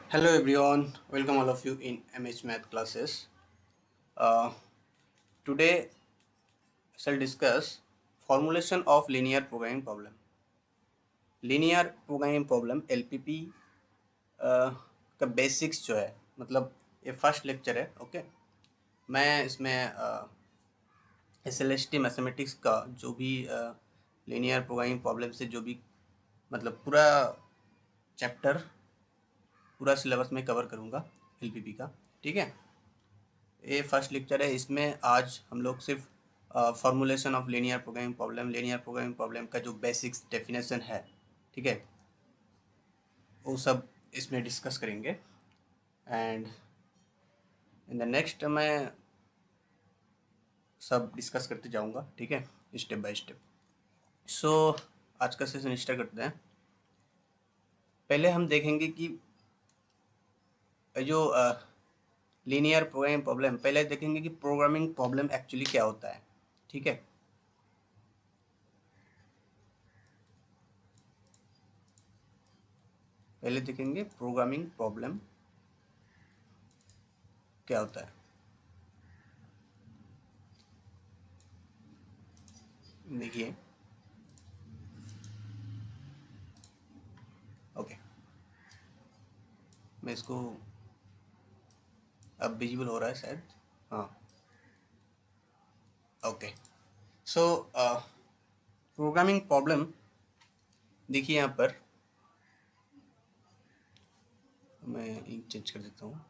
Hello everyone, welcome all of you in MH Math classes. Uh, Today I shall discuss formulation of linear programming problem. Linear programming problem LPP का basics जो है मतलब ये first lecture है। Okay, मैं इसमें SLST mathematics का जो भी लिनियर प्रोग्रामिंग प्रॉब्लम से जो भी मतलब पूरा चैप्टर पूरा सिलेबस में कवर करूँगा LPP का। ठीक है, ये फर्स्ट लेक्चर है। इसमें आज हम लोग सिर्फ formulation of linear programming problem का जो बेसिक्स डेफिनेशन है, ठीक है, वो सब इसमें डिस्कस करेंगे। एंड इन द नेक्स्ट मैं सब डिस्कस करते जाऊंगा, ठीक है, स्टेप बाय स्टेप। सो आज का सेशन स्टार्ट करते हैं। पहले हम देखेंगे कि जो लीनियर प्रोग्रामिंग प्रॉब्लम, पहले देखेंगे कि प्रोग्रामिंग प्रॉब्लम एक्चुअली क्या होता है। ठीक है, पहले देखेंगे प्रोग्रामिंग प्रॉब्लम क्या होता है। देखिए, ओके, मैं इसको अब विजिबल हो रहा है शायद। हाँ, ओके। सो प्रोग्रामिंग प्रॉब्लम, देखिए यहाँ पर मैं इंक चेंज कर देता हूँ।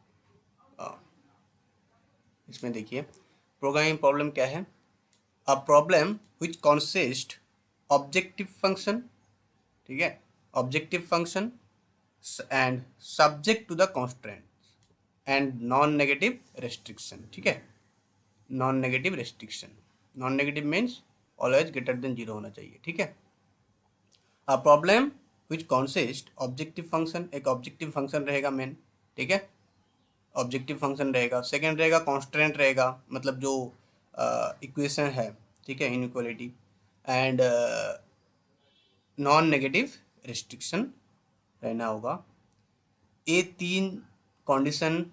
इसमें देखिए प्रोग्रामिंग प्रॉब्लम क्या है। A problem which consist objective function, ठीक है, objective function and subject to the constraint and non negative restriction. ठीक है, non negative restriction, non negative means always greater than zero होना चाहिए। ठीक है, a problem which consist objective function, एक objective function रहेगा मेन, ठीक है, ऑब्जेक्टिव फंक्शन रहेगा। सेकेंड रहेगा कॉन्स्टेंट रहेगा, मतलब जो इक्वेशन है, ठीक है, inequality, and non negative restriction रहना होगा। ये तीन कंडीशन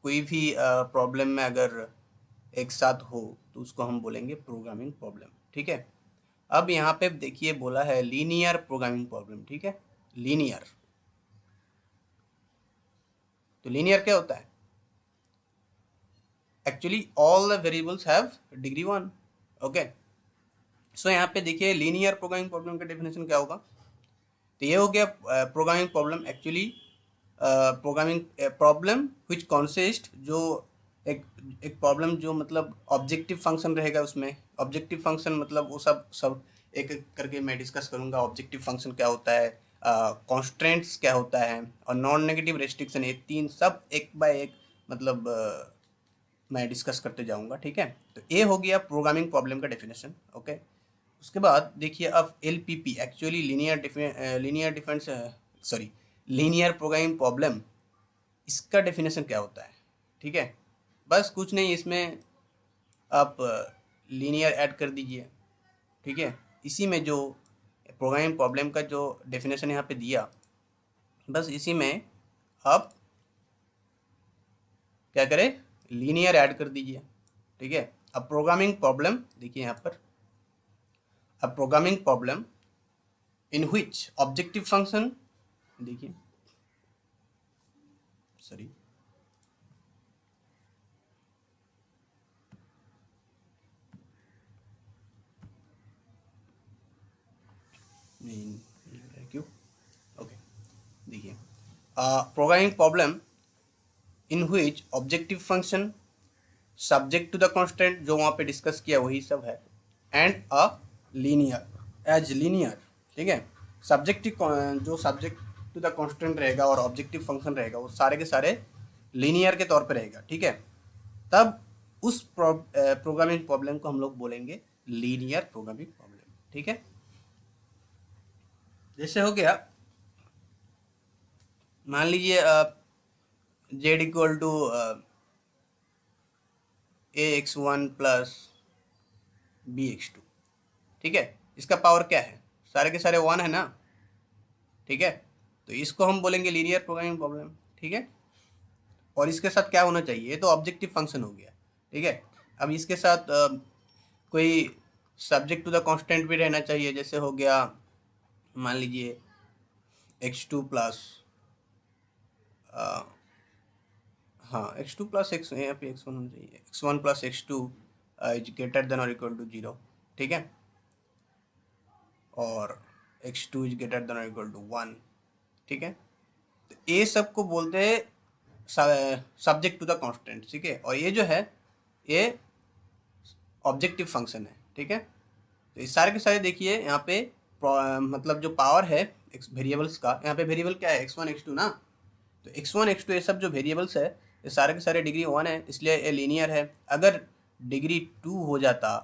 कोई भी प्रॉब्लम में अगर एक साथ हो तो उसको हम बोलेंगे प्रोग्रामिंग प्रॉब्लम। ठीक है, अब यहाँ पे देखिए बोला है लीनियर प्रोग्रामिंग प्रॉब्लम। ठीक है, लीनियर, तो लीनियर क्या होता है? Actually all the variables have degree 1। Okay, so यहाँ पे देखिए लीनियर प्रोग्रामिंग प्रॉब्लम का डेफिनेशन क्या होगा। तो ये हो गया programming problem, actually programming problem which consist, जो एक एक प्रॉब्लम जो मतलब ऑब्जेक्टिव फंक्शन रहेगा उसमें। ऑब्जेक्टिव फंक्शन मतलब वो सब सब एक एक करके मैं डिस्कस करूँगा। ऑब्जेक्टिव फंक्शन क्या होता है, कॉन्स्ट्रेंट्स क्या होता है, और नॉन नेगेटिव रेस्ट्रिक्शन, ये तीन सब एक बाय एक मतलब मैं डिस्कस करते जाऊँगा। ठीक है, तो ये हो गया प्रोग्रामिंग प्रॉब्लम का डेफिनेशन। ओके, उसके बाद देखिए अब LPP, actually linear difference sorry linear programming problem, इसका डेफिनेशन क्या होता है। ठीक है, बस कुछ नहीं, इसमें आप लीनियर ऐड कर दीजिए। ठीक है, इसी में जो प्रोग्रामिंग प्रॉब्लम का जो डेफिनेशन यहाँ पे दिया, बस इसी में आप क्या करें, लीनियर ऐड कर दीजिए। ठीक है, अब प्रोग्रामिंग प्रॉब्लम देखिए यहाँ पर, अब programming problem in which objective function, देखिए सॉरी, नहीं क्यों, ओके, देखिए programming problem in which objective function subject to the constant, जो वहाँ पे डिस्कस किया वही सब है, and a linear as linear. ठीक है, सब्जेक्टिव जो सब्जेक्ट टू द कांस्टेंट रहेगा और ऑब्जेक्टिव फंक्शन रहेगा वो सारे के सारे लीनियर के तौर पे रहेगा। ठीक है, तब उस प्रोग्रामिंग प्रॉब्लम को हम लोग बोलेंगे लीनियर प्रोग्रामिंग प्रॉब्लम। ठीक है, जैसे हो गया, मान लीजिए Z equal to AX1 plus BX2। ठीक है, इसका पावर क्या है, सारे के सारे 1 है ना। ठीक है, तो इसको हम बोलेंगे लीनियर प्रोग्रामिंग प्रॉब्लम। ठीक है। और इसके साथ क्या होना चाहिए, ये तो ऑब्जेक्टिव फंक्शन हो गया, ठीक है। अब इसके साथ कोई सब्जेक्ट टू द कांस्टेंट भी रहना चाहिए, जैसे हो गया मान लीजिए x2 प्लस हाँ x2 प्लस एक्स, यहाँ पे x1 होना चाहिए, x1 plus x2 is greater than और इक्वल टू 0, ठीक है। और x2 इज ग्रेटर देन और इक्वल टू 1, ठीक है। तो ये सब को बोलते हैं सब्जेक्ट टू द कांस्टेंट, ठीक है। और ये जो है ये ऑब्जेक्टिव फंक्शन है, ठीक है। तो इस सारे के सारे देखिए यहाँ पे मतलब जो पावर है वेरिएबल्स का, यहाँ पे वेरिएबल क्या है x1 x2 ना, तो x1 x2 ये सब जो वेरिएबल्स है ये सारे के सारे डिग्री 1 है, इसलिए ये लीनियर है। अगर डिग्री 2 हो जाता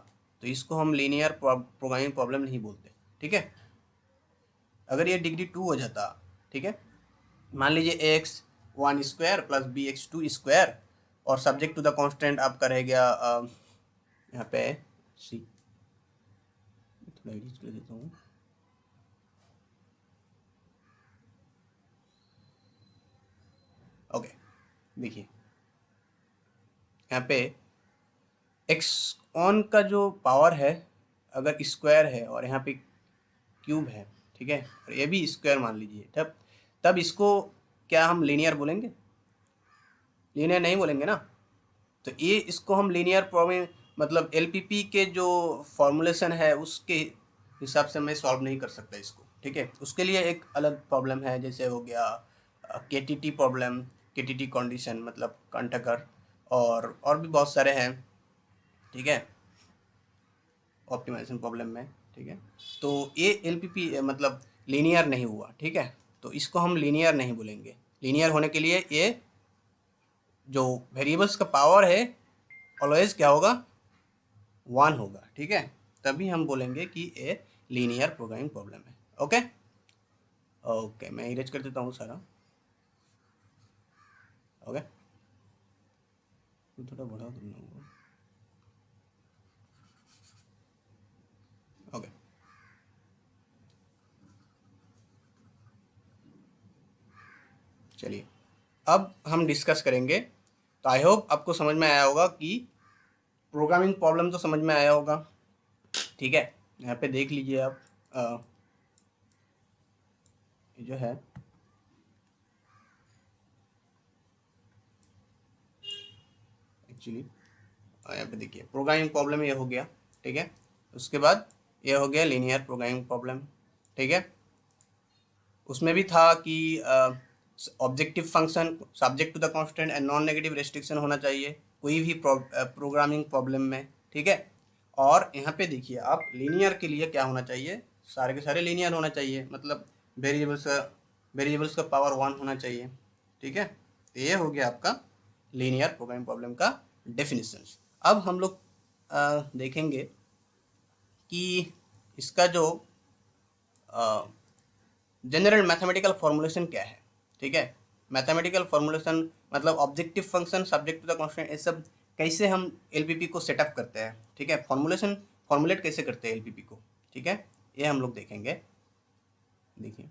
तो इसको हम लीनियर प्रोग्रामिंग प्रॉब्लम नहीं बोलते, ठीक है। अगर ये डिग्री 2 हो जाता, ठीक है, मान लीजिए x1 square plus bx2 square और सब्जेक्ट टू द कांस्टेंट आपका रह गया यहाँ पे सी, थोड़ा एडिट कर देता हूँ, ओके। देखिए यहाँ पे एक्स ऑन का जो पावर है अगर स्क्वायर है और यहाँ पे क्यूब है, ठीक है, और ये भी स्क्वायर मान लीजिए, तब इसको क्या हम लीनियर बोलेंगे? लीनियर नहीं बोलेंगे ना। तो ये इसको हम लीनियर प्रॉब्लम मतलब एलपीपी के जो फॉर्मूलेशन है उसके हिसाब से मैं सॉल्व नहीं कर सकता इसको, ठीक है। उसके लिए एक अलग प्रॉब्लम है, जैसे हो गया केटीटी प्रॉब्लम, केटीटी कंडीशन मतलब कंटकर, और भी बहुत सारे हैं, ठीक है, ऑप्टिमाइजेशन प्रॉब्लम में, ठीक है। तो ये एलपीपी मतलब लीनियर नहीं हुआ, ठीक है। तो इसको हम लीनियर नहीं बोलेंगे। लीनियर होने के लिए ये जो वेरिएबल्स का पावर है ऑलवेज क्या होगा, 1 होगा, ठीक है। तभी हम बोलेंगे कि ये लीनियर प्रोग्रामिंग प्रॉब्लम है। ओके ओके, मैं इरेज कर देता हूँ सारा। ओके थोड़ा बढ़ा दूंगा। ओके चलिए अब हम डिस्कस करेंगे। तो आई होप आपको समझ में आया होगा कि प्रोग्रामिंग प्रॉब्लम तो समझ में आया होगा, ठीक है। यहाँ पे देख लीजिए आप ये जो है एक्चुअली यहाँ पे देखिए प्रोग्रामिंग प्रॉब्लम ये हो गया, ठीक है। उसके बाद ये हो गया लीनियर प्रोग्रामिंग प्रॉब्लम, ठीक है। उसमें भी था कि objective function subject to the constant and non negative restriction होना चाहिए कोई भी प्रोग्रामिंग प्रॉब्लम में, ठीक है। और यहाँ पे देखिए आप लीनियर के लिए क्या होना चाहिए, सारे के सारे लीनियर होना चाहिए, मतलब वेरिएबल्स का पावर 1 होना चाहिए, ठीक है। तो ये हो गया आपका लीनियर प्रोग्रामिंग प्रॉब्लम का डेफिनेशन। अब हम लोग देखेंगे कि इसका जो जनरल मैथमेटिकल फॉर्मूलेशन क्या है, ठीक है। मैथमेटिकल फॉर्मूलेशन मतलब objective function subject to the constant, ये सब कैसे हम एलपीपी को सेटअप करते हैं, ठीक है। फॉर्मुलेट कैसे करते हैं एलपीपी को, ठीक है, ये हम लोग देखेंगे। देखिए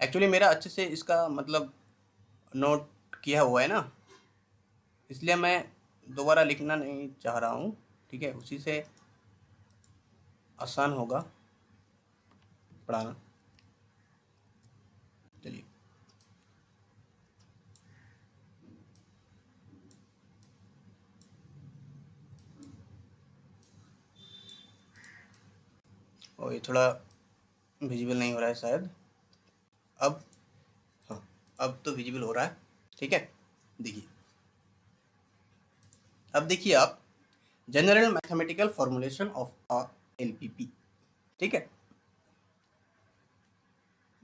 एक्चुअली मेरा अच्छे से इसका मतलब नोट किया हुआ है ना, इसलिए मैं दोबारा लिखना नहीं चाह रहा हूँ, ठीक है। उसी से आसान होगा पढ़ाना। चलिए और ये थोड़ा विजिबल नहीं हो रहा है शायद, अब हाँ अब तो विजिबल हो रहा है, ठीक है। देखिए अब देखिए आप general mathematical formulation of a LPP, ठीक है,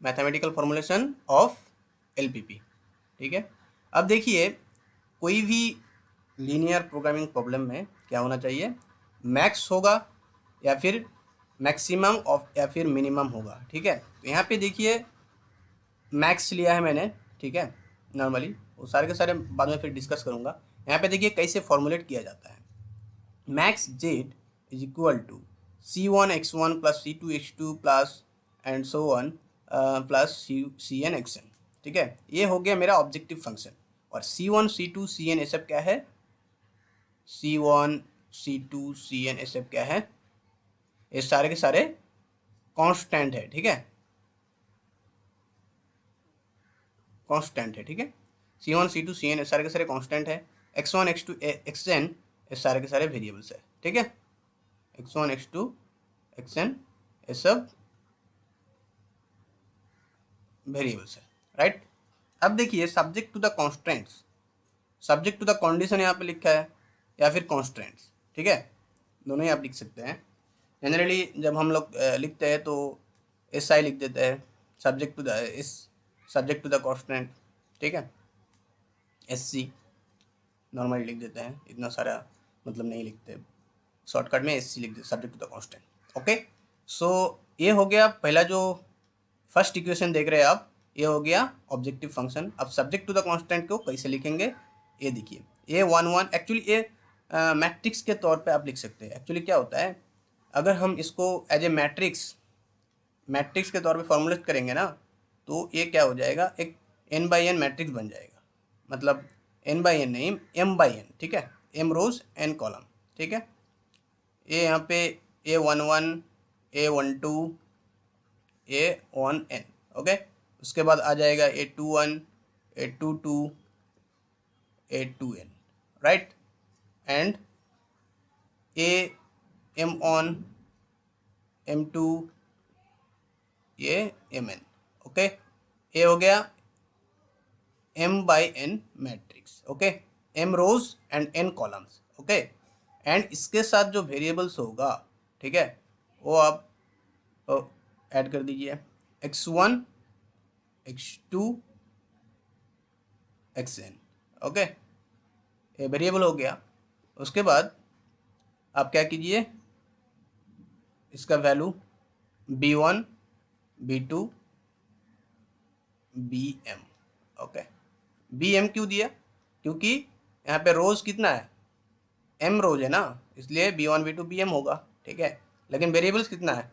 मैथमेटिकल फॉर्मूलेशन ऑफ एलपीपी, ठीक है। अब देखिए कोई भी लीनियर प्रोग्रामिंग प्रॉब्लम में क्या होना चाहिए, मैक्स होगा या फिर मैक्सिमम ऑफ या फिर मिनिमम होगा, ठीक है। तो यहाँ पे देखिए मैक्स लिया है मैंने, ठीक है, नॉर्मली वो सारे के सारे बाद में फिर डिस्कस करूँगा। यहाँ पे देखिए कैसे फॉर्मुलेट किया जाता है, max Z is equal to C1 x1 plus C2 x2 plus and so one plus Cn xn, ठीक है, ये हो गया मेरा ऑब्जेक्टिव फंक्शन। और C1 C2 Cn ये सब क्या है, C1 C2 Cn ये सब क्या है, ये सारे के सारे कांस्टेंट है, ठीक है, कांस्टेंट है, ठीक है। C1 C2 Cn ये सारे के सारे कांस्टेंट है। x1 x2 xn ये सारे के सारे वेरिएबल्स है, ठीक है। x1 x2 xn ये सब वेरिएबल्स है, राइट। अब देखिए subject to the constants, subject to the condition यहाँ पे लिखा है या फिर कॉन्स्टेंट्स, ठीक है, दोनों ही आप लिख सकते हैं। जनरली जब हम लोग लिखते हैं तो एस आई लिख देते हैं, सब्जेक्ट टू द इस सब्जेक्ट टू द कॉन्स्टेंट, ठीक है, एस सी नॉर्मली लिख देते हैं, इतना सारा मतलब नहीं लिखते, शॉर्टकट में एस सी लिख देते, subject to the constant. Okay, so ये हो गया पहला जो फर्स्ट इक्वेशन देख रहे हैं आप, ये हो गया ऑब्जेक्टिव फंक्शन। अब सब्जेक्ट टू द कांस्टेंट को कैसे लिखेंगे, ये देखिए, ये 1 1 एक्चुअली ये मैट्रिक्स के तौर पे आप लिख सकते हैं। एक्चुअली क्या होता है, अगर हम इसको एज ए मैट्रिक्स के तौर पे फॉर्मुलेट करेंगे ना, तो ये क्या हो जाएगा, एक n बाई एन मैट्रिक्स बन जाएगा, मतलब n बाई एन नहीं, m बाई एन, ठीक है, m रोज n कॉलम, ठीक है। ये यहाँ पे A11 A12 A1n, ओके। उसके बाद आ जाएगा A21 A22 A2n, right, and M1 M2 ये Mn, ओके। ये हो गया m by n matrix, okay, m rows and n columns, okay. And इसके साथ जो वेरिएबल्स होगा, ठीक है, वो आप ऐड कर दीजिए, x1 x2 xn, ओके, ये वेरिएबल हो गया। उसके बाद आप क्या कीजिए, इसका value b1 b2 bm, okay. bm क्यों दिया, क्योंकि यहाँ पे रोज कितना है, m रोज है ना, इसलिए b1 b2 bm होगा, ठीक है। लेकिन वेरिएबल्स कितना है,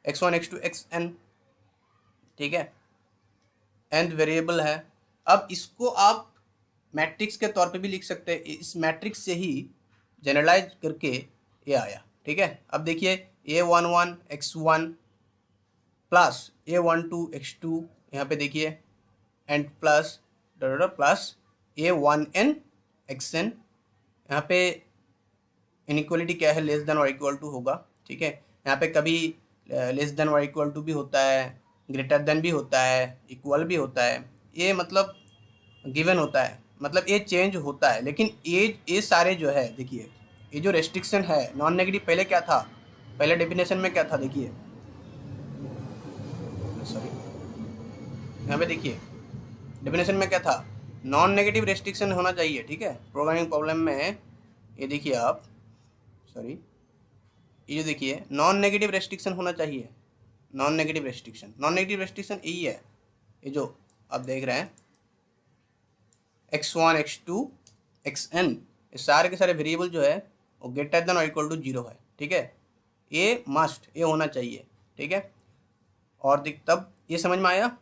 x1 x2 xn, ठीक है, nth वेरिएबल है। अब इसको आप मैट्रिक्स के तौर पे भी लिख सकते हैं, इस मैट्रिक्स से ही जनरलाइज करके ये आया, ठीक है। अब देखिए A11 x1 plus A12 x2, यहाँ पे देखिए, and plus plus A1n xn, यहाँ पे इनइक्वलिटी क्या है, लेस देन और इक्वल टू होगा, ठीक है। यहाँ पे कभी लेस देन और इक्वल टू भी होता है, ग्रेटर देन भी होता है, इक्वल भी होता है, ये मतलब गिवन होता है, मतलब ये चेंज होता है। लेकिन ये सारे जो है, देखिए ये जो रेस्ट्रिक्शन है नॉन नेगेटिव, पहले क्या था, पहले डेफिनेशन में क्या था, देखिए, सॉरी, यहाँ पे देखिए डेफिनेशन में क्या था, नॉन नेगेटिव रेस्ट्रिक्शन होना चाहिए, ठीक है। प्रोग्रामिंग प्रॉब्लम में ये देखिए आप, सॉरी, ये जो देखिए नॉन नेगेटिव रेस्ट्रिक्शन होना चाहिए, नॉन नेगेटिव रेस्ट्रिक्शन यही है, ये जो आप देख रहे हैं x1 x2 xn, ये सारे के सारे वेरिएबल जो है वो ग्रेटर देन और इक्वल टू 0 है, ठीक है, ये मस्ट, ये होना चाहिए, ठीक है। और देख तब ये समझ में आया,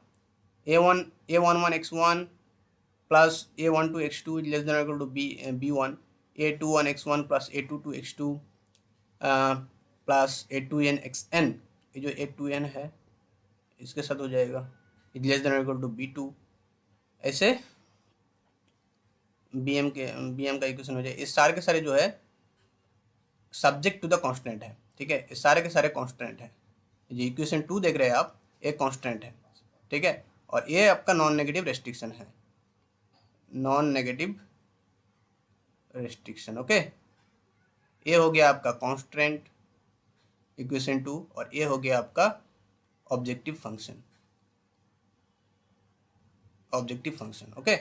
A11 x1 plus A12 x2 less than और equal to b1, A21 x1 plus A22 x2 plus A2n xn, ये जो A2n है इसके साथ हो जाएगा लेस देन और इक्वल टू b2, ऐसे bm का इक्वेशन हो जाए। इस सारे के सारे जो है सब्जेक्ट टू द कांस्टेंट है, ठीक है, इस सारे के सारे कांस्टेंट है। जो इक्वेशन 2 देख रहे हैं आप, ये कांस्टेंट है, ठीक है, और ये आपका नॉन नेगेटिव रेस्ट्रिक्शन है, नॉन नेगेटिव रेस्ट्रिक्शन, ओके। ये हो गया आपका कांस्टेंट इक्वेशन 2, और ये हो गया आपका ऑब्जेक्टिव फंक्शन, ओके।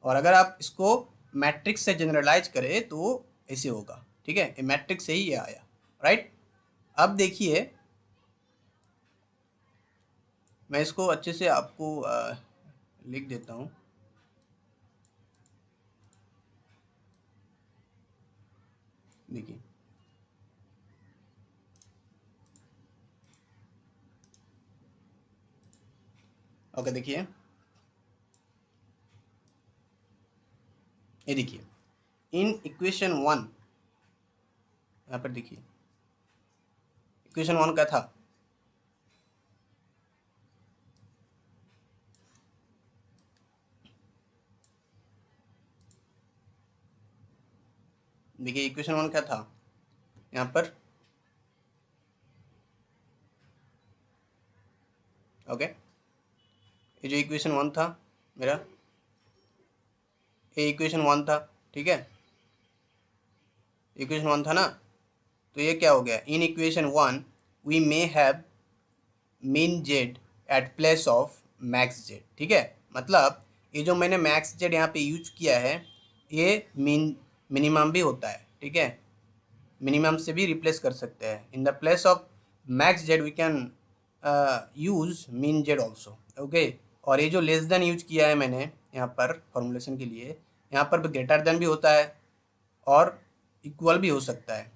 और अगर आप इसको मैट्रिक्स से जनरलाइज करें तो ऐसे होगा, ठीक है, ये मैट्रिक्स से ही ये आया, राइट। अब देखिए मैं इसको अच्छे से आपको लिख देता हूँ, देखिए ओके देखिए, ये देखिए इन इक्वेशन 1, यहाँ पर देखिए इक्वेशन 1 क्या था, देखिए इक्वेशन 1 क्या था यहाँ पर, ओके ये जो इक्वेशन 1 था मेरा, ये इक्वेशन 1 था, ठीक है, इक्वेशन 1 था ना, तो ये क्या हो गया, in equation 1 we may have mean Z at place of max Z, ठीक है, मतलब ये जो मैंने मैक्स जेड यहाँ पे यूज किया है, ये मिनिमम भी होता है, ठीक है, मिनिमम से भी रिप्लेस कर सकते हैं, in the place of max Z we can use mean Z also, okay, और ये जो लेस देन यूज किया है मैंने यहाँ पर फॉर्मुलेशन के लिए, यहाँ पर ग्रेटर देन भी होता है और इक्वल भी हो सकता है,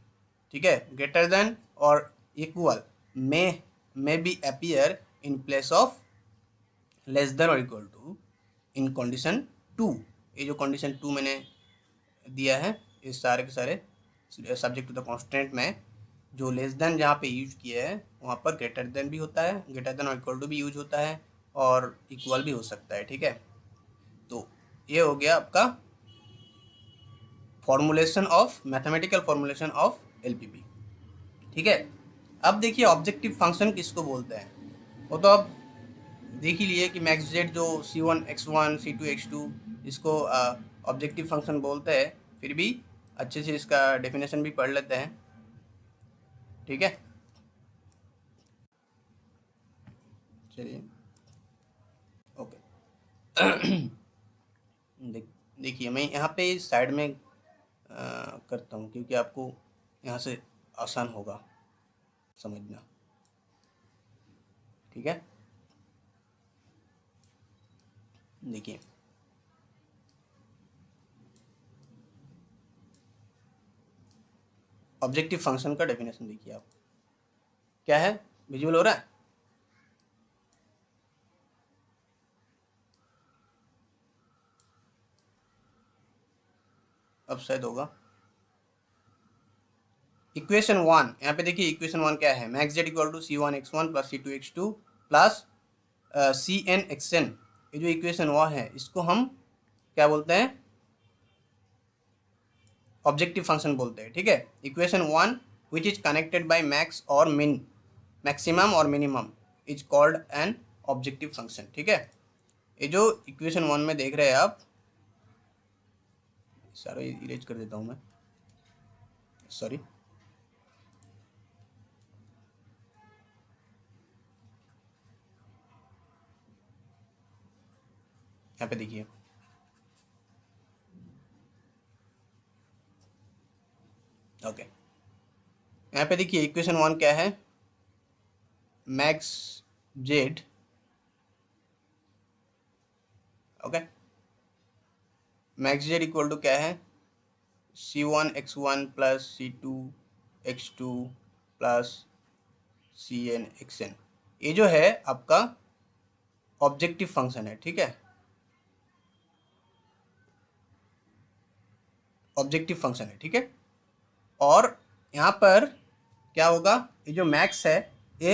ठीक है, ग्रेटर देन और equal may be appear in place of less than और इक्वल टू इन कंडीशन 2, ये जो कंडीशन 2 मैंने दिया है, ये सारे के सारे सब्जेक्ट टू द कॉन्स्टेंट में जो लेस देन जहाँ पे यूज किया है वहाँ पर ग्रेटर देन भी होता है, ग्रेटर देन और इक्वल टू भी यूज होता है और इक्वल भी हो सकता है, ठीक है, तो ये हो गया आपका formulation of mathematical formulation of LPP, ठीक है। अब देखिए ऑब्जेक्टिव फंक्शन किसको बोलते हैं, वो तो अब देख ही लिए कि मैक्स जेड जो C1 x1 C2 x2 इसको ऑब्जेक्टिव फंक्शन बोलते हैं, फिर भी अच्छे से इसका डेफिनेशन भी पढ़ लेते हैं, ठीक है, चलिए ओके। देखिए मैं यहाँ पे साइड में करता हूँ क्योंकि आपको यहाँ से आसान होगा समझना, ठीक है, देखिए ऑब्जेक्टिव फंक्शन का डेफिनेशन देखिए आप, क्या है, विजुअल हो रहा है, अब शायद होगा, इक्वेशन 1 यहाँ पे देखिए इक्वेशन 1 क्या है, max Z equal to C1 x1 plus C2 x2 plus Cn xn, ये जो इक्वेशन 1 है इसको हम क्या बोलते हैं, ऑब्जेक्टिव फंक्शन बोलते हैं, ठीक है, equation 1 which is connected by max और मिन, मैक्सिमम और minimum is called an objective function, ठीक है, ये जो इक्वेशन 1 में देख रहे हैं आप, सारा इरेज कर देता हूँ मैं, सॉरी, यहाँ पे देखिए ओके, यहाँ पे देखिए इक्वेशन 1 क्या है, max Z, okay, max Z equal to क्या है, C1 x1 plus C2 x2 plus Cn xn, ये जो है आपका ऑब्जेक्टिव फंक्शन है, ठीक है, ऑब्जेक्टिव फंक्शन है, ठीक है, और यहाँ पर क्या होगा, ये जो मैक्स है ये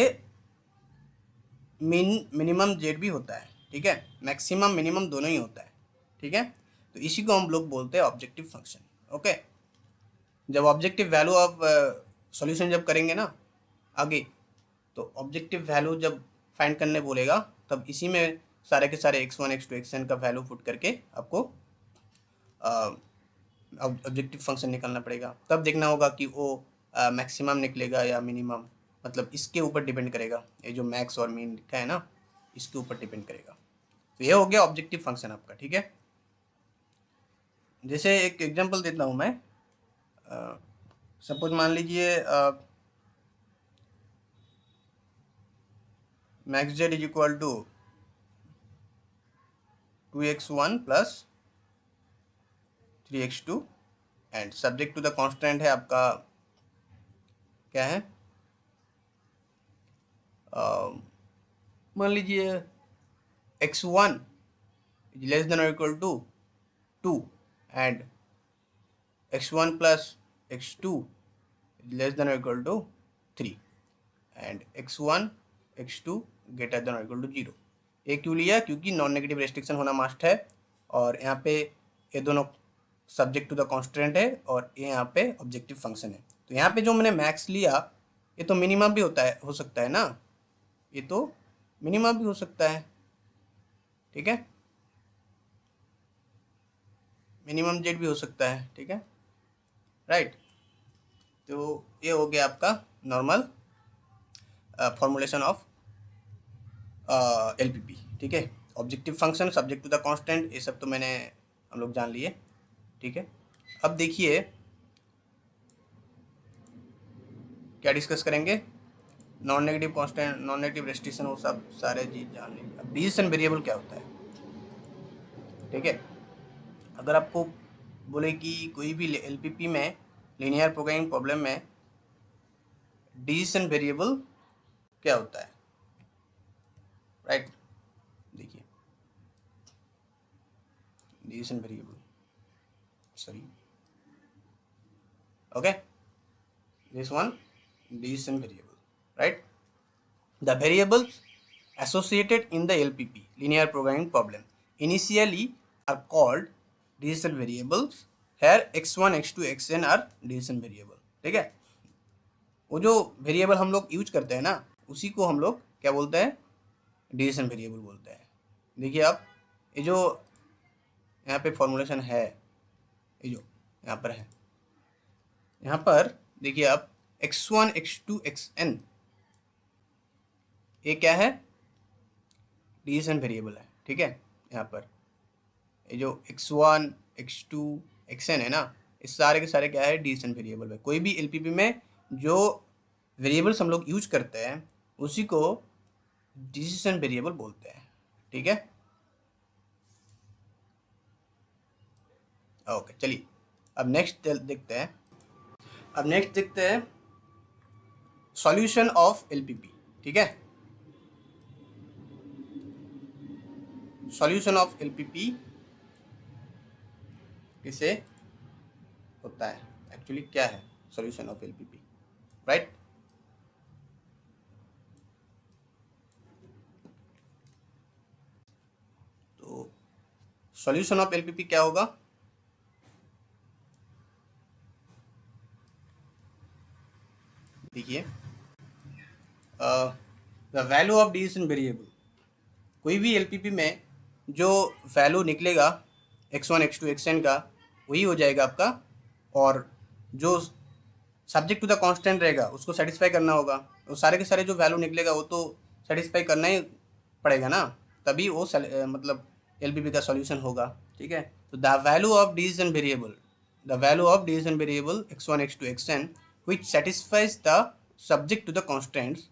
मिनिमम जेड भी होता है, ठीक है, मैक्सिमम मिनिमम दोनों ही होता है, ठीक है, तो इसी को हम लोग बोलते हैं ऑब्जेक्टिव फंक्शन, ओके, जब ऑब्जेक्टिव वैल्यू ऑफ सॉल्यूशन जब करेंगे ना आगे, तो ऑब्जेक्टिव वैल्यू जब फाइंड करने बोलेगा तब इसी में सारे के सारे x1 x2 xn का वैल्यू पुट करके आपको ऑब्जेक्टिव फंक्शन निकालना पड़ेगा, तब देखना होगा कि वो मैक्सिमम निकलेगा या मिनिमम, मतलब इसके ऊपर डिपेंड करेगा, ये जो मैक्स और मिन लिखा है ना इसके ऊपर डिपेंड करेगा, तो ये हो गया ऑब्जेक्टिव फंक्शन आपका, ठीक है, जैसे एक एग्जांपल देता हूँ मैं, सपोज मान लीजिए max Z is equal to 2x1 plus 3x2 and subject to the constant है आपका क्या है, मान लीजिए x1 is less than or equal to 2 and x1 plus x2 is less than or equal to 3 and x1 x2 greater than or equal to 0। ये क्यों लिया? क्योंकि नॉन नेगेटिव रेस्ट्रिक्शन होना मस्ट है और यहाँ पे ये दोनों सब्जेक्ट टू द कॉन्स्टेंट है और ये यहाँ पे ऑब्जेक्टिव फंक्शन है। तो यहाँ पे जो मैंने मैक्स लिया ये तो मिनिमम भी होता है, हो सकता है ना, ये तो मिनिमम भी हो सकता है, ठीक है, मिनिमम जेड भी हो सकता है, ठीक है, राइट। तो ये हो गया आपका नॉर्मल फॉर्मुलेशन ऑफ एलपीपी, ठीक है। Objective function, subject to the constant, ये सब तो मैंने हम लोग जान लिए, ठीक है। अब देखिए क्या डिस्कस करेंगे, non negative constant, non negative restriction, वो सब सारे चीज जान लेंगे। अब डिसीजन वेरिएबल क्या होता है, ठीक है। अगर आपको बोले कि कोई भी एलपीपी में, लीनियर प्रोग्रामिंग प्रॉब्लम में डिसीजन वेरिएबल क्या होता है, राइट, देखिए decision variable, sorry, okay, this one decision variable, right? The variables associated in the LPP, linear programming problem, initially are called decision variables. Here x1 x2 xn are decision variable, ठीक है। वो जो variable हम लोग use करते हैं ना, उसी को हम लोग क्या बोलते हैं, डिसीजन वेरिएबल बोलते हैं। देखिए आप, ये जो यहाँ पे फॉर्मूलेशन है, ये जो यहाँ पर है, यहाँ पर देखिए आप x1 x2 xn, ये क्या है, डिसीजन वेरिएबल है, ठीक है। यहाँ पर ये जो x1 x2 xn है ना, इस सारे के सारे क्या है, डिसीजन वेरिएबल है। कोई भी एलपीपी में जो वेरिएबल्स हम लोग यूज करते हैं उसी को डिसीजन वेरिएबल बोलते हैं, ठीक है। ओके, चलिए अब नेक्स्ट देखते हैं। अब नेक्स्ट देखते हैं सॉल्यूशन ऑफ एलपीपी, ठीक है। सॉल्यूशन ऑफ एलपीपी किसे होता है, एक्चुअली क्या है सॉल्यूशन ऑफ एलपीपी, राइट। तो सॉल्यूशन ऑफ एलपीपी क्या होगा, देखिए the value of decision variable, कोई भी एलपीपी में जो वैल्यू निकलेगा x1 x2 xn का, वही हो जाएगा आपका, और जो सब्जेक्ट टू द कांस्टेंट रहेगा उसको सेटिस्फाई करना होगा। वो सारे के सारे जो वैल्यू निकलेगा वो तो सेटिस्फाई करना ही पड़ेगा ना, तभी वो मतलब एलपीपी का सॉल्यूशन होगा, ठीक है। तो the value of decision variable, the value of decision variable x1 x2 xn which satisfies the subject to the constraints,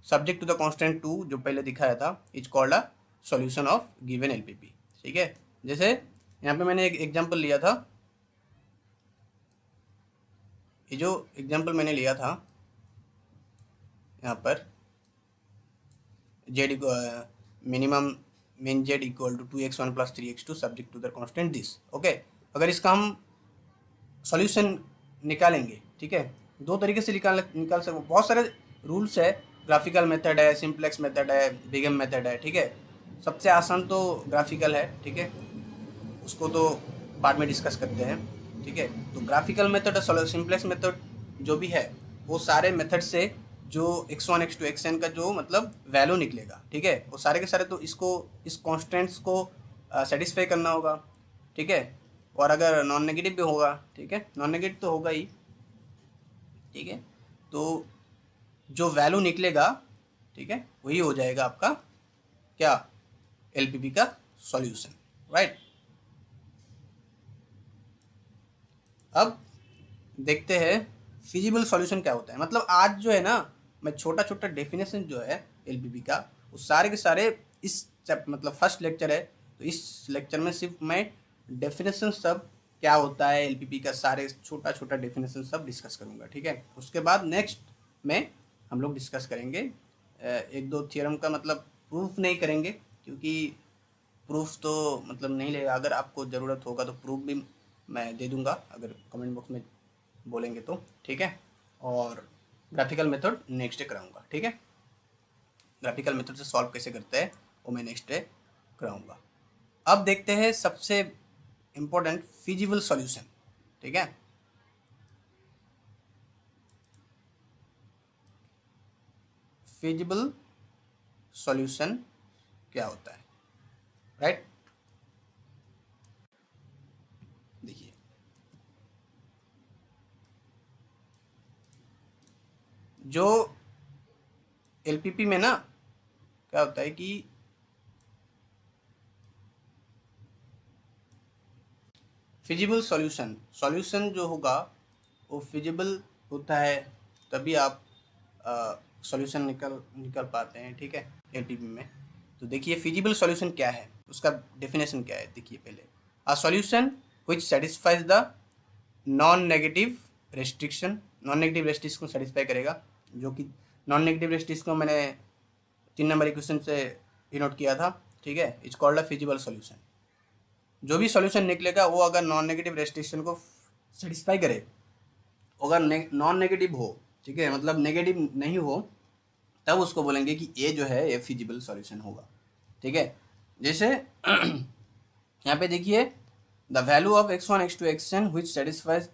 subject to the constant 2 जो पहले दिखाया था, is called a solution of given LPP, ठीक है। जैसे यहाँ पे मैंने एक एग्जांपल लिया था, ये जो एग्जांपल मैंने लिया था यहाँ पर Z minimum min z equal to 2x1 plus 3x2 subject to the constant this, okay. अगर इसका हम सॉल्यूशन निकालेंगे, ठीक है, दो तरीके से निकाल सकते, बहुत सारे रूल्स है, ग्राफिकल मेथड है, सिंप्लेक्स मेथड है, बिगम मेथड है, ठीक है। सबसे आसान तो ग्राफिकल है, ठीक है, उसको तो बाद में डिस्कस करते हैं, ठीक है। तो ग्राफिकल मेथड और सिंप्लेक्स मेथड जो भी है, वो सारे मेथड से जो x1 x2 xn का जो मतलब वैल्यू निकलेगा, ठीक है, वो सारे के सारे तो इसको, इस कॉन्स्टेंट्स को सेटिस्फाई करना होगा, ठीक है। और अगर नॉन नेगेटिव भी होगा, ठीक है, नॉन नेगेटिव तो होगा ही, ठीक है। तो जो वैल्यू निकलेगा, ठीक है, वही हो जाएगा आपका क्या, एलपीपी का सॉल्यूशन, राइट। अब देखते हैं फिजिबल सॉल्यूशन क्या होता है। मतलब आज जो है ना, मैं छोटा छोटा डेफिनेशन जो है एलपीपी का, वो सारे के सारे इस मतलब फर्स्ट लेक्चर है, तो इस लेक्चर में सिर्फ मैं डेफिनेशन सब क्या होता है एलपीपी का, सारे छोटा छोटा डेफिनेशन सब डिस्कस करूंगा, ठीक है। उसके बाद नेक्स्ट में हम लोग डिस्कस करेंगे एक दो थ्योरम का, मतलब प्रूफ नहीं करेंगे, क्योंकि प्रूफ तो मतलब नहीं लेगा। अगर आपको ज़रूरत होगा तो प्रूफ भी मैं दे दूंगा अगर कमेंट बॉक्स में बोलेंगे तो, ठीक है। और ग्राफिकल मेथड नेक्स्ट डे कराऊंगा, ठीक है। ग्राफिकल मेथड से सॉल्व कैसे करते हैं वो मैं नेक्स्ट डे कराऊंगा। अब देखते हैं सबसे इम्पोर्टेंट फिजिबल सॉल्यूशन, ठीक है। फिजिबल सॉल्यूशन क्या होता है, राइट। देखिए जो एलपीपी में ना क्या होता है कि फिजिबल सॉल्यूशन जो होगा वो फिजिबल होता है, तभी आप सॉल्यूशन निकल पाते हैं, ठीक है, एलपीपी में। तो देखिए फिजिबल सॉल्यूशन क्या है, उसका डेफिनेशन क्या है। देखिए पहले, a solution which satisfies the non negative restriction, non negative restriction को सेटिस्फाई करेगा, जो कि नॉन नेगेटिव रेस्ट्रिक्शन को मैंने 3 नंबर इक्वेशन से डिनोट किया था, ठीक है। It's called a feasible solution. जो भी सॉल्यूशन निकलेगा वो अगर नॉन नेगेटिव रेस्ट्रिक्शन को सेटिस्फाई करे, अगर नॉन नेगेटिव हो, ठीक है, मतलब नेगेटिव नहीं हो, तब उसको बोलेंगे कि ये जो है ये फिजिबल सॉल्यूशन होगा, ठीक है। जैसे यहाँ पे देखिए, the value of x1 x2 xn which satisfies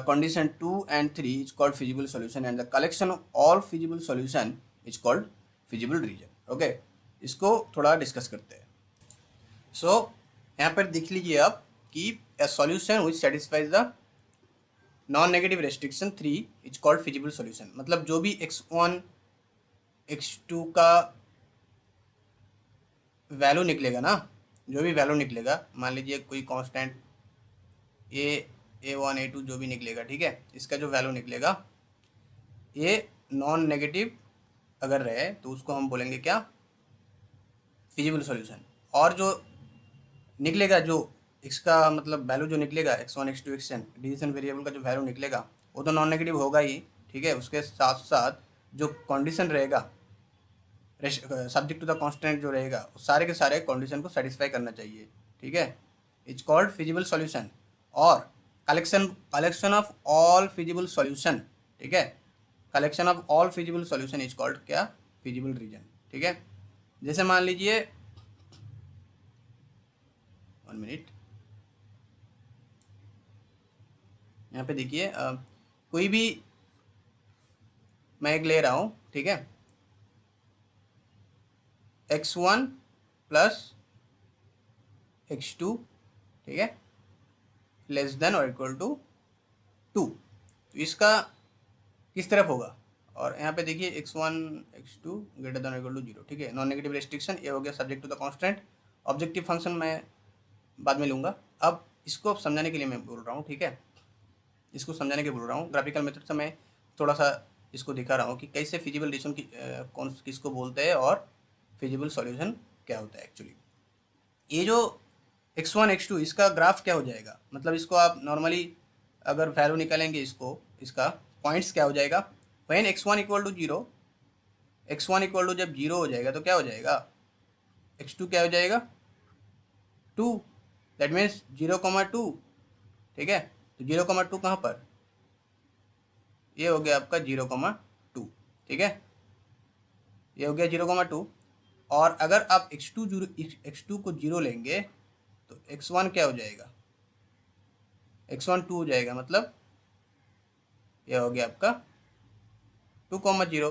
condition 2 and 3 is called feasible solution and the collection of all feasible solution is called feasible region, okay. इसको थोड़ा डिस्कस करते हैं। सो यहाँ पर देख लीजिए आप कि a solution which satisfies the non negative restriction 3 is called feasible solution. मतलब जो भी x1 x2 का वैल्यू निकलेगा ना, जो भी वैल्यू निकलेगा, मान लीजिए कोई कांस्टेंट a1 a2 जो भी निकलेगा, ठीक है, इसका जो वैल्यू निकलेगा ये नॉन नेगेटिव अगर रहे तो उसको हम बोलेंगे क्या, फिजिबल सॉल्यूशन। और जो निकलेगा, जो इसका मतलब वैल्यू जो निकलेगा x1 x2 xn decision variable का जो वैल्यू निकलेगा वो तो नॉन नेगेटिव होगा ही, ठीक है। उसके साथ साथ जो कंडीशन रहेगा सब्जेक्ट टू द कांस्टेंट जो रहेगा, सारे के सारे कंडीशन को सेटिस्फाई करना चाहिए, ठीक है। It's called feasible solution. और collection of all feasible solution, ठीक है, collection of all feasible solution is called क्या, फिजिबल रीजन, ठीक है। जैसे मान लीजिए 1 मिनट, यहाँ पे देखिए कोई भी मैं एक ले रहा हूँ, ठीक है, x1 प्लस x2, ठीक है, लेस देन और इक्वल टू 2। तो इसका किस तरफ होगा, और यहाँ पे देखिए x1 x2 ग्रेटर देन और इक्वल टू 0, ठीक है, नॉन नेगेटिव रेस्ट्रिक्शन, ये हो गया subject to the constant. Objective function मैं बाद में लूँगा, अब इसको समझाने के लिए मैं बोल रहा हूँ, ठीक है, इसको समझाने के बोल रहा हूँ। ग्राफिकल मेथड से मैं थोड़ा सा इसको दिखा रहा हूँ कि कैसे फिजिबल डिसीजन की कौन किसको बोलते हैं और फिजिबल सॉल्यूशन क्या होता है एक्चुअली। ये जो x1 x2 इसका ग्राफ क्या हो जाएगा, मतलब इसको आप नॉर्मली अगर वैल्यू निकालेंगे, इसका पॉइंट्स क्या हो जाएगा, when x1 equal to 0, x1 equal to जब 0 हो जाएगा तो क्या हो जाएगा, x2 क्या हो जाएगा 2, दैट मीन्स 0,2, ठीक है। तो 0,2 कहाँ पर, ये हो गया आपका 0,2, ठीक है, ये हो गया 0,2। और अगर आप x2 को 0 लेंगे तो x1 क्या हो जाएगा, x1 2 हो जाएगा, मतलब ये हो गया आपका 2,0,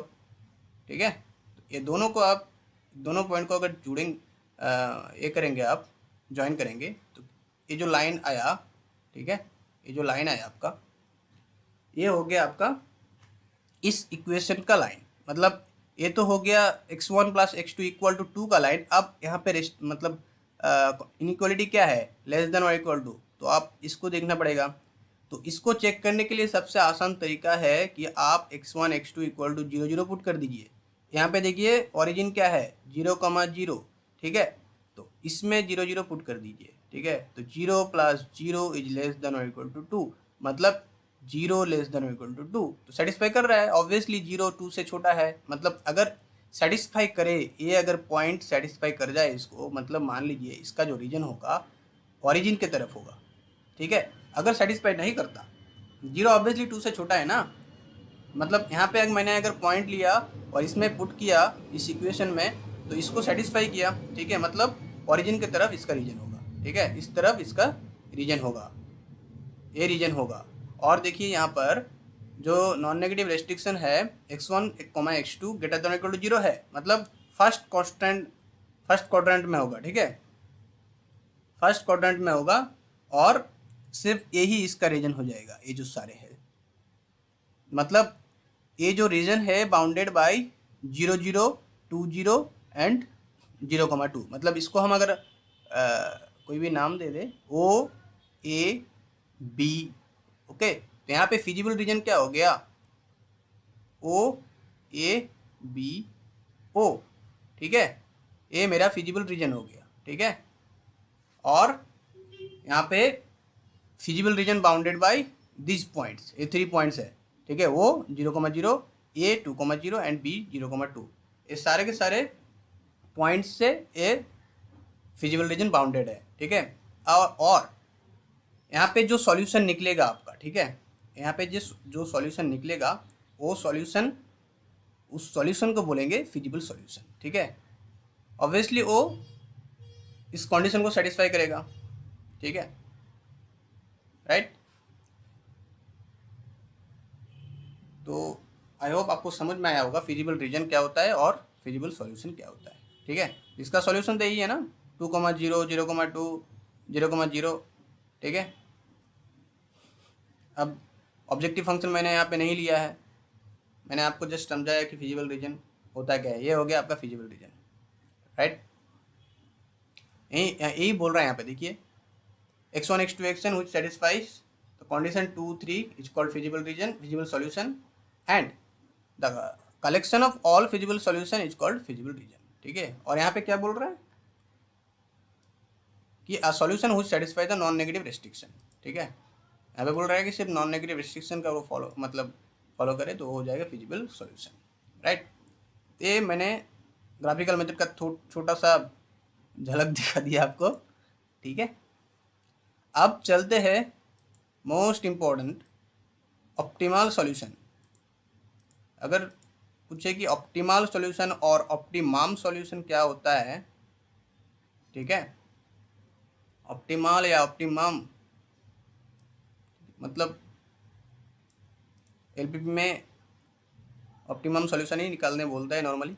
ठीक है। तो ये दोनों को आप दोनों पॉइंट को अगर ये करेंगे, आप ज्वाइन करेंगे, तो ये जो लाइन आया, ठीक है, ये जो लाइन आया आपका, ये हो गया आपका इस इक्वेशन का लाइन। मतलब ये तो हो गया x1 plus x2 equal to 2 का लाइन। अब यहाँ पे मतलब इनइक्वालिटी क्या है, लेस देन और इक्वल टू, तो आप इसको देखना पड़ेगा। तो इसको चेक करने के लिए सबसे आसान तरीका है कि आप x1 x2 equal to 0 0 put कर दीजिए। यहाँ पे देखिए ओरिजिन क्या है 0,0, ठीक है, तो इसमें 0 0 पुट कर दीजिए, ठीक है। तो 0 प्लस 0 इज लेस देन और इक्वल टू 2, मतलब 0 लेस देन और इक्वल टू 2, तो सेटिस्फाई कर रहा है ऑब्वियसली। 0 2 से छोटा है, मतलब अगर सेटिस्फाई करे, ये अगर पॉइंट सेटिस्फाई कर जाए इसको, मतलब मान लीजिए इसका जो रीजन होगा ओरिजिन के तरफ होगा, ठीक है। अगर सेटिस्फाई नहीं करता, जीरो ऑब्वियसली 2 से छोटा है ना, मतलब यहाँ पे अगर मैंने अगर पॉइंट लिया और इसमें पुट किया इस इक्वेशन में, तो इसको सेटिस्फाई किया, ठीक है, मतलब ओरिजिन की तरफ इसका रीजन होगा, ठीक है, इस तरफ इसका रीजन होगा, ये रीजन होगा। और देखिए यहाँ पर जो नॉन नेगेटिव रेस्ट्रिक्शन है x1, x2 greater than equal to 0 है, मतलब फर्स्ट क्वाड्रेंट में होगा, ठीक है, फर्स्ट क्वाड्रेंट में होगा, और सिर्फ यही इसका रीजन हो जाएगा, ये जो सारे है, मतलब ये जो रीजन है बाउंडेड बाय 0 0 2 0 एंड 0,2, मतलब इसको हम अगर कोई भी नाम दे दे O A B, ओके, तो यहाँ पे फिजिबल रीजन क्या हो गया, O A B O, ठीक है, ये मेरा फिजिबल रीजन हो गया, ठीक है। और यहाँ पे feasible region bounded by this points, ये 3 पॉइंट्स है, ठीक है, वो 0,0 A 2,0 एंड B 0,2, ये सारे के सारे पॉइंट्स से ये फिजिबल रीजन बाउंडेड है, ठीक है। और यहाँ पे जो सॉल्यूशन निकलेगा आपका, ठीक है, यहाँ पे जो सॉल्यूशन निकलेगा वो सॉल्यूशन, उस सॉल्यूशन को बोलेंगे फिजिबल सॉल्यूशन, ठीक है। ऑब्वियसली वो इस कंडीशन को सेटिस्फाई करेगा, ठीक है, राइट। तो आई होप आपको समझ में आया होगा फिजिबल रीजन क्या होता है और फिजिबल सॉल्यूशन क्या होता है, ठीक है। इसका सॉल्यूशन तो यही है ना, 2,0 0,2 0,0, ठीक है। अब ऑब्जेक्टिव फंक्शन मैंने यहाँ पे नहीं लिया है, मैंने आपको जस्ट समझाया कि फिजिबल रीजन होता क्या है, ये हो गया आपका फिजिबल रीजन, राइट। यही बोल रहा है यहाँ पे, देखिए x1 x2 xn which satisfies the condition 2 3 is called feasible region, feasible solution, and the collection of all feasible solution is called feasible region, ठीक है। और यहाँ पे क्या बोल रहा है कि a solution which satisfy the non negative restriction, ठीक है, यहाँ पे बोल रहा है कि सिर्फ नॉन नेगेटिव रिस्ट्रिक्शन का वो फॉलो करे तो हो जाएगा फिजिबल सॉल्यूशन, राइट। ये मैंने ग्राफिकल मेथड का छोटा सा झलक दिखा दिया आपको, ठीक है। अब चलते हैं मोस्ट इम्पोर्टेंट ऑप्टिमल सॉल्यूशन। अगर पूछे कि ऑप्टिमल सॉल्यूशन और ऑप्टिमम सॉल्यूशन क्या होता है, ठीक है, ऑप्टिमल या ऑप्टिमम, मतलब एलपीपी में ऑप्टिमम सॉल्यूशन ही निकालने बोलता है नॉर्मली,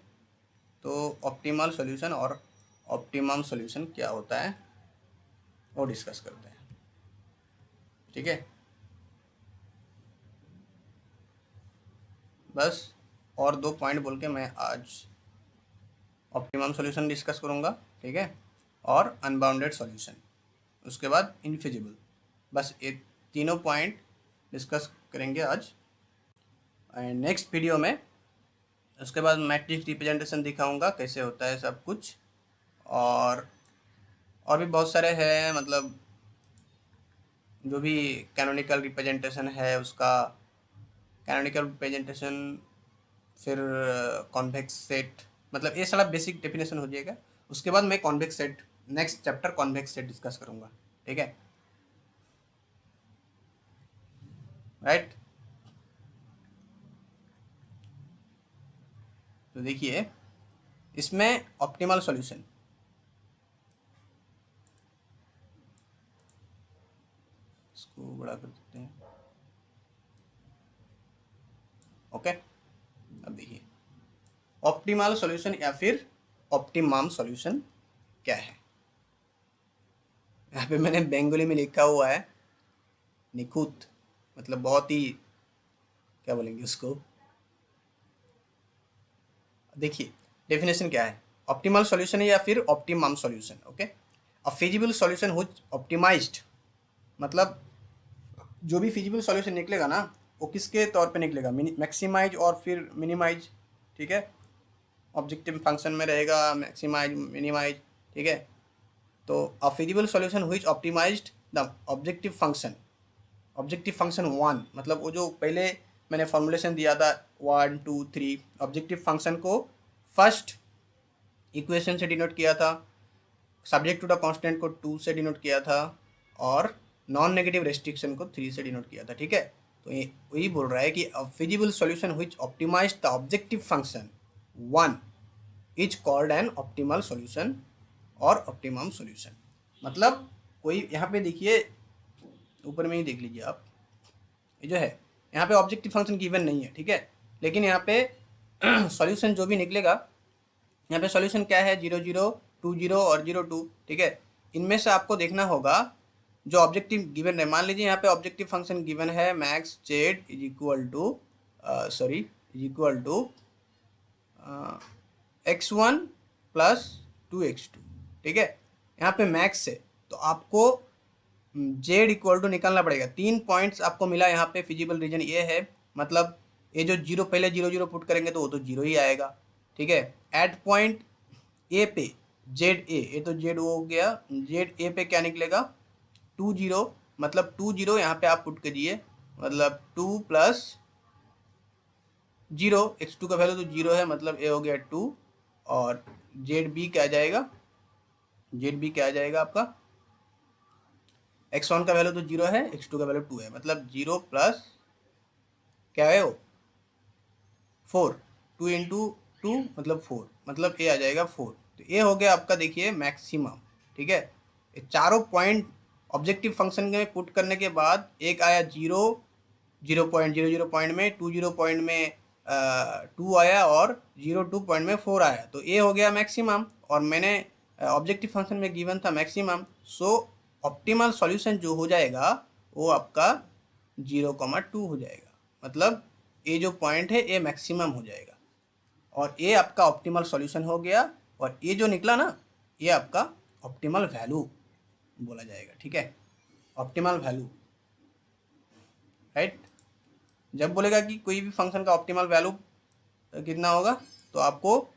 तो ऑप्टिमल सॉल्यूशन और ऑप्टिमम सॉल्यूशन क्या होता है वो डिस्कस करते हैं, ठीक है। बस और 2 पॉइंट बोल के मैं आज ऑप्टिमम सॉल्यूशन डिस्कस करूँगा, ठीक है, और अनबाउंडेड सॉल्यूशन, उसके बाद इनफिजिबल, बस ये तीनों पॉइंट डिस्कस करेंगे आज एंड नेक्स्ट वीडियो में। उसके बाद मैट्रिक्स रिप्रेजेंटेशन दिखाऊंगा कैसे होता है सब कुछ, और भी बहुत सारे हैं, मतलब जो भी कैनोनिकल रिप्रेजेंटेशन है उसका कैनोनिकल रिप्रेजेंटेशन, फिर कॉन्वेक्स सेट, मतलब ये सारा बेसिक डेफिनेशन हो जाएगा। उसके बाद मैं convex set, next chapter convex set discuss करूँगा, ठीक है, राइट। तो देखिए इसमें ऑप्टिमल सॉल्यूशन, इसको बड़ा कर देते हैं, ओके। अब देखिए ऑप्टिमल सॉल्यूशन या फिर ऑप्टिमम सॉल्यूशन क्या है। यहाँ पे मैंने बंगाली में लिखा हुआ है निखुत, मतलब बहुत ही क्या बोलेंगे उसको, देखिए डेफिनेशन क्या है, ऑप्टिमल सॉल्यूशन है या फिर optimum solution, okay. A feasible solution which optimised, मतलब जो भी फिजिबल सॉल्यूशन निकलेगा ना वो किसके तौर पे निकलेगा, मैक्सिमाइज और फिर मिनिमाइज, ठीक है, ऑब्जेक्टिव फंक्शन में रहेगा मैक्सिमाइज मिनिमाइज, ठीक है। तो a feasible solution which optimised the objective function 1, मतलब वो जो पहले मैंने फॉर्मुलेशन दिया था 1 2 3, ऑब्जेक्टिव फंक्शन को फर्स्ट इक्वेशन से डिनोट किया था, सब्जेक्ट टू द कांस्टेंट को 2 से डिनोट किया था, और नॉन नेगेटिव रेस्ट्रिक्शन को 3 से डिनोट किया था, ठीक है। तो ये वही बोल रहा है कि feasible solution which optimise the objective function 1 is called an optimal solution और ऑप्टिमम सॉल्यूशन। मतलब कोई यहाँ पे देखिए, ऊपर में ही देख लीजिए आप, ये जो है यहाँ पे ऑब्जेक्टिव फंक्शन गिवन नहीं है, ठीक है, लेकिन यहाँ पे सॉल्यूशन जो भी निकलेगा, यहाँ पे सॉल्यूशन क्या है, 0 0 2 0 और 0 2, ठीक है। इनमें से आपको देखना होगा जो ऑब्जेक्टिव गिवन है। मान लीजिए यहाँ पे ऑब्जेक्टिव फंक्शन गिवन है max Z is equal to x1 plus 2x2, ठीक है। यहाँ पे मैक्स से तो आपको जेड इक्वल टू निकालना पड़ेगा। 3 पॉइंट्स आपको मिला यहाँ पे, फिजिबल रीजन ये है, मतलब ये जो जीरो, पहले 0 0 पुट करेंगे तो वो तो 0 ही आएगा, ठीक है। एट पॉइंट ए पे जेड ए, ये तो जेड हो गया, जेड ए पे क्या निकलेगा 2 0, मतलब 2 0 यहाँ पे आप पुट करिए, मतलब 2 प्लस 0, x2 का वैल्यू तो 0 है, मतलब ए हो गया 2, और जेड बी क्या आ जाएगा, जेड बी क्या आ जाएगा आपका, x1 का वैल्यू तो 0 है, x2 का वैल्यू 2 है, मतलब 0 प्लस क्या है वो 4, 2 इंटू 2 मतलब 4, मतलब ए आ जाएगा 4। तो ये हो गया आपका देखिए मैक्सिमम, ठीक है। ये चारों पॉइंट ऑब्जेक्टिव फंक्शन में पुट करने के बाद एक आया 0, 0.00 पॉइंट में, 20 पॉइंट में 2 आया, और 02 पॉइंट में 4 आया, तो ये हो गया मैक्सिमम। और मैंने ऑब्जेक्टिव फंक्शन में गिवन था मैक्सिमम, सो ऑप्टिमल सॉल्यूशन जो हो जाएगा वो आपका 0,2 हो जाएगा, मतलब ये जो पॉइंट है ये मैक्सिमम हो जाएगा, और ये आपका ऑप्टिमल सॉल्यूशन हो गया। और ये जो निकला ना, ये आपका ऑप्टिमल वैल्यू बोला जाएगा, ठीक है, ऑप्टिमल वैल्यू, राइट। जब बोलेगा कि कोई भी फंक्शन का ऑप्टिमल वैल्यू कितना होगा, तो आपको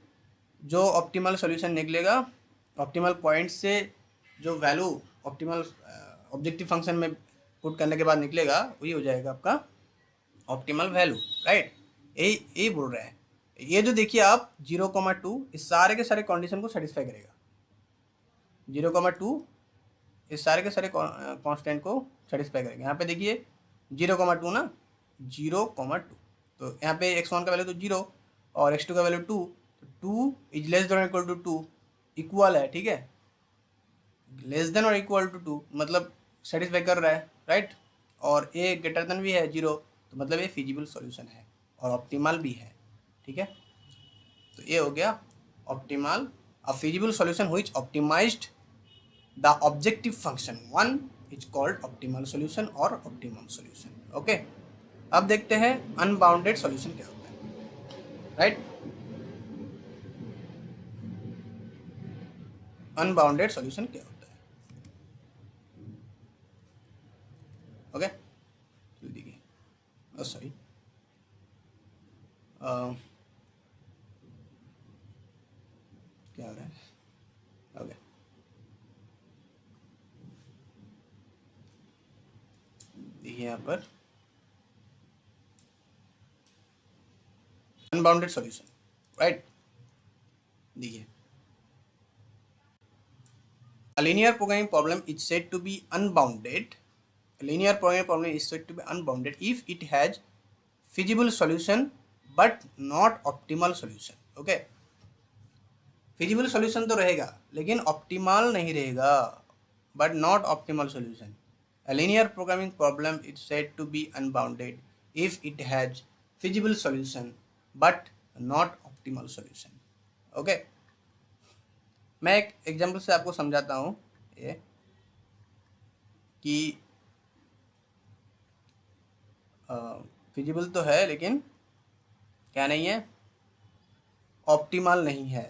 जो ऑप्टिमल सॉल्यूशन निकलेगा, ऑप्टिमल पॉइंट से जो वैल्यू ऑप्टिमल ऑब्जेक्टिव फंक्शन में पुट करने के बाद निकलेगा, वही हो जाएगा आपका ऑप्टिमल वैल्यू, राइट। यही बोल रहे हैं। ये जो देखिए आप 0,2 इस सारे के सारे कंडीशन को सेटिस्फाई करेगा, 0,2 इस सारे के सारे कांस्टेंट को सेटिस्फाई करेगा। यहाँ पे देखिए 0,2 ना, 0,2, तो यहाँ पे x1 का वैल्यू तो 0 और x2 का वैल्यू 2, तो 2 इज लेस देन और इक्वल टू 2, इक्वल है, ठीक है, लेस देन और इक्वल टू 2 मतलब सेटिस्फाई कर रहा है, राइट। और ए ग्रेटर देन भी है 0, तो मतलब ये फिजिबल सॉल्यूशन है और ऑप्टिमल भी है, ठीक है। तो ये हो गया optimal, a feasible solution which optimised the objective function 1 is called optimal solution और ऑप्टिमम सॉल्यूशन, ओके। अब देखते हैं अनबाउंडेड सॉल्यूशन क्या होता है, राइट। अनबाउंडेड सॉल्यूशन क्या होता है, ओके। तो देखिए, सॉरी, क्या हो रहा है, ओके। देखिए यहाँ पर अनबाउंडेड सॉल्यूशन, राइट। देखिए, a linear programming problem is said to be unbounded. A linear programming problem is said to be unbounded if it has feasible solution but not optimal solution, okay। feasible solution तो रहेगा लेकिन optimal नहीं रहेगा, but not optimal solution. A linear programming problem is said to be unbounded if it has feasible solution but not optimal solution, okay। मैं एक example से आपको समझाता हूँ ये कि फिजिबल तो है लेकिन क्या नहीं है, ऑप्टिमल नहीं है,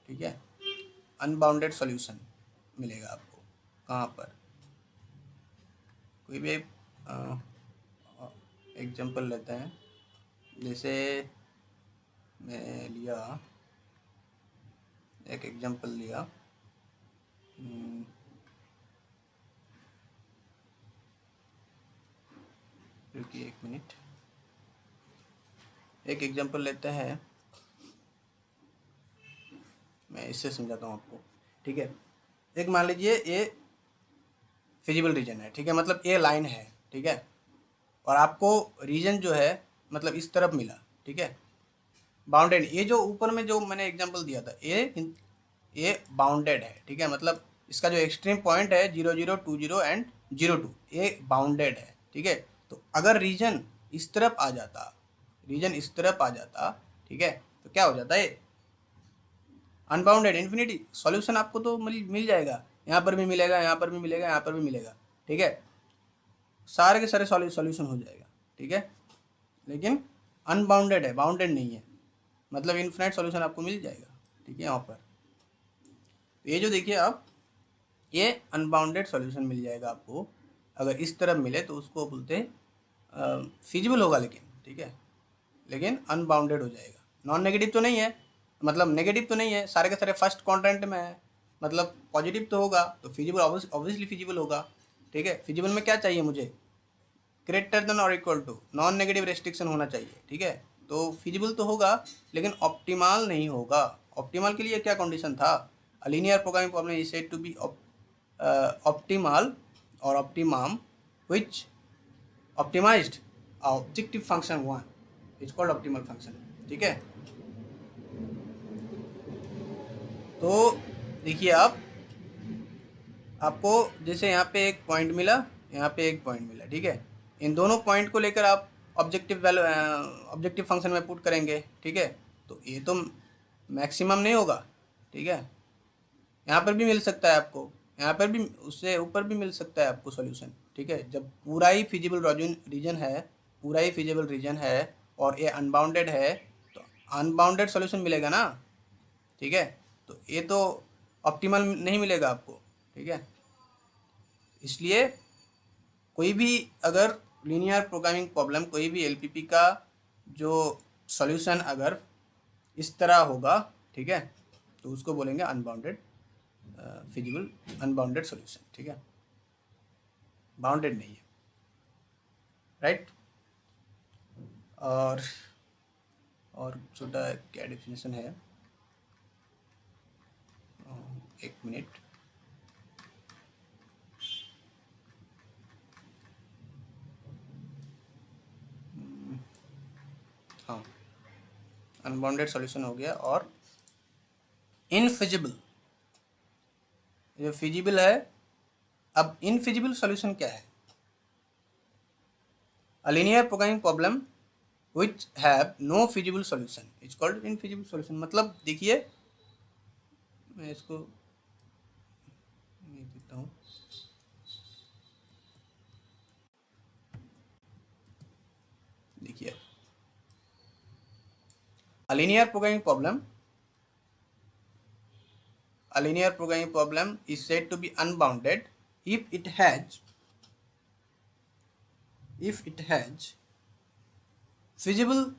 ठीक है। अनबाउंडेड सॉल्यूशन मिलेगा आपको कहाँ पर, कोई भी एग्जाम्पल लेते हैं, जैसे मैं लिया एक एग्जाम्पल लिया, रुकिए एक मिनट, एक एग्जाम्पल लेते हैं मैं इससे समझाता हूँ आपको, ठीक है। एक मान लीजिए ये फिजिबल रीजन है, ठीक है, मतलब ये लाइन है, ठीक है, और आपको रीजन जो है मतलब इस तरफ मिला, ठीक है, बाउंडेड। ये जो ऊपर में जो मैंने एग्जांपल दिया था ये बाउंडेड है, ठीक है, मतलब इसका जो एक्सट्रीम पॉइंट है 0020 एंड 02 ये बाउंडेड है, ठीक है। तो अगर रीजन इस तरफ आ जाता, रीजन इस तरफ आ जाता, ठीक है, तो क्या हो जाता है, अनबाउंडेड इन्फिनिटी सॉल्यूशन आपको तो मिल जाएगा, यहाँ पर भी मिलेगा, यहाँ पर भी मिलेगा, यहाँ पर भी मिलेगा, ठीक है, सारे के सारे सॉल्यूशन हो जाएगा, ठीक है। लेकिन अनबाउंडेड है, बाउंडेड नहीं है, मतलब इन्फिनाइट सॉल्यूशन आपको मिल जाएगा, ठीक है। यहाँ पर तो ये जो देखिए आप, ये अनबाउंडेड सॉल्यूशन मिल जाएगा आपको। अगर इस तरफ मिले तो उसको बोलते हैं फिजिबल होगा, लेकिन ठीक है, लेकिन अनबाउंडेड हो जाएगा। नॉन नेगेटिव तो नहीं है, मतलब नेगेटिव तो नहीं है, सारे के सारे फर्स्ट क्वाड्रेंट में है, मतलब पॉजिटिव तो होगा, तो फिजिबल ऑब्वियसली फिजिबल होगा, ठीक है। फिजिबल में क्या चाहिए मुझे, ग्रेटर देन और equal to non negative restriction होना चाहिए, ठीक है। तो फिजिबल तो होगा लेकिन ऑप्टिमल नहीं होगा। ऑप्टिमल के लिए क्या कंडीशन था, a linear programming problem is said to be optimal और optimum which optimised objective function one is called optimal function, ठीक है। तो देखिए आपको जैसे यहाँ पे एक पॉइंट मिला, यहाँ पे एक पॉइंट मिला, ठीक है, इन दोनों पॉइंट को लेकर आप ऑब्जेक्टिव वैल्यू ऑब्जेक्टिव फंक्शन में पुट करेंगे, ठीक है। तो ये तो मैक्सिमम नहीं होगा, ठीक है, यहाँ पर भी मिल सकता है आपको, यहाँ पर भी, उससे ऊपर भी मिल सकता है आपको सॉल्यूशन, ठीक है। जब पूरा ही फिजिबल रीजन है, पूरा ही फिजिबल रीजन है और ये अनबाउंडेड है, तो अनबाउंडेड सॉल्यूशन मिलेगा ना, ठीक है। तो ये तो ऑप्टिमल नहीं मिलेगा आपको, ठीक है। इसलिए कोई भी अगर लीनियर प्रोग्रामिंग प्रॉब्लम, कोई भी एलपीपी का जो सॉल्यूशन अगर इस तरह होगा, ठीक है, तो उसको बोलेंगे अनबाउंडेड फिजिबल अनबाउंडेड सॉल्यूशन, ठीक है, बाउंडेड नहीं है, राइट। और छोटा क्या डेफिनेशन है, एक मिनट, हाँ, अनबाउंडेड सॉल्यूशन हो गया। और इनफिजिबल, ये फिजिबल है। अब इनफिजिबल सॉल्यूशन क्या है, अ linear programming problem which have no feasible solution is called infeasible solution। मतलब देखिए, मैं इसको नहीं देता हूँ, देखिए, a linear programming problem, a linear programming problem is said to be unbounded if it has feasible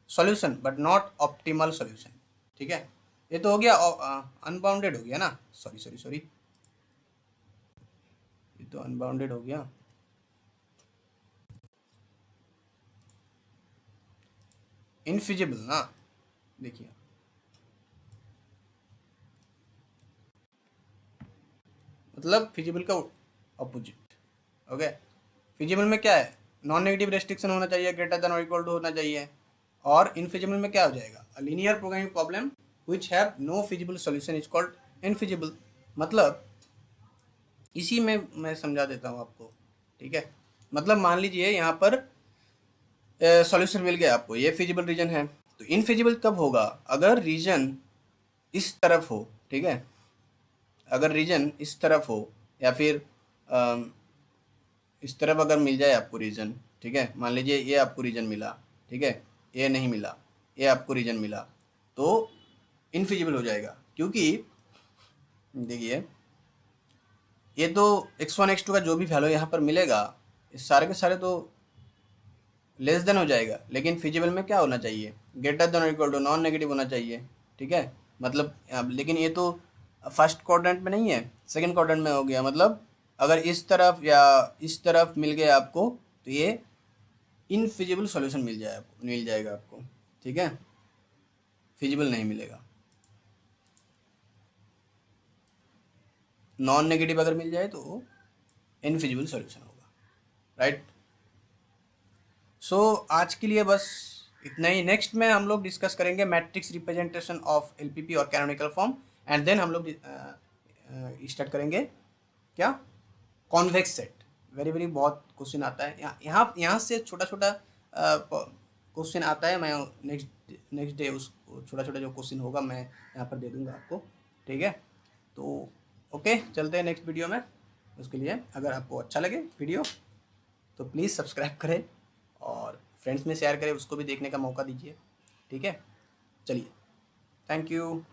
solution but not optimal solution, ठीक है। ये तो हो गया अनबाउंडेड हो गया ना, सॉरी, ये तो अनबाउंडेड हो गया, इनफिजिबल ना, देखिए, मतलब फिजिबल का अपोजिट, ओके। फिजिबल में क्या है, नॉन नेगेटिव रेस्ट्रिक्शन होना चाहिए, ग्रेटर देन और इक्वल टू होना चाहिए। और इनफिजिबल में क्या हो जाएगा, a linear programming problem which have no feasible solution is called infeasible. मतलब इसी में मैं समझा देता हूँ आपको, ठीक है। मतलब मान लीजिए यहाँ पर सॉल्यूशन मिल गया आपको, ये फिजिबल रीजन है। तो इनफिजिबल कब होगा, अगर रीजन इस तरफ हो, ठीक है, अगर रीजन इस तरफ हो या फिर इस तरफ अगर मिल जाए आपको रीजन, ठीक है, मान लीजिए ये आपको रीजन मिला, ठीक है, ये नहीं मिला, ये आपको रीजन मिला, तो इनफिजिबल हो जाएगा। क्योंकि देखिए, ये तो x1 x2 का जो भी वैल्यू यहाँ पर मिलेगा, इस सारे के सारे तो लेस देन हो जाएगा। लेकिन फिजिबल में क्या होना चाहिए, ग्रेटर देन और इक्वल टू नॉन नेगेटिव होना चाहिए, ठीक है। मतलब लेकिन ये तो फर्स्ट क्वाड्रेंट में नहीं है, सेकंड क्वाड्रेंट में हो गया। मतलब अगर इस तरफ या इस तरफ मिल गया आपको, तो ये इनफिजिबल सॉल्यूशन मिल जाएगा आपको, ठीक है, फिजिबल नहीं मिलेगा। नॉन नेगेटिव अगर मिल जाए तो इनफिजिबल सॉल्यूशन होगा, राइट। सो आज के लिए बस इतना ही। नेक्स्ट में हम लोग डिस्कस करेंगे मैट्रिक्स रिप्रेजेंटेशन ऑफ एलपीपी और कैनोनिकल फॉर्म, एंड देन हम लोग स्टार्ट करेंगे क्या, कॉन्वेक्स सेट। वेरी वेरी बहुत क्वेश्चन आता है यहाँ से छोटा छोटा क्वेश्चन आता है। मैं नेक्स्ट डे उस छोटा छोटा जो क्वेश्चन होगा मैं यहाँ पर दे दूँगा आपको, ठीक है। तो ओके, चलते हैं नेक्स्ट वीडियो में। उसके लिए अगर आपको अच्छा लगे वीडियो तो प्लीज़ सब्सक्राइब करें और फ्रेंड्स में शेयर करें, उसको भी देखने का मौका दीजिए, ठीक है। चलिए, थैंक यू।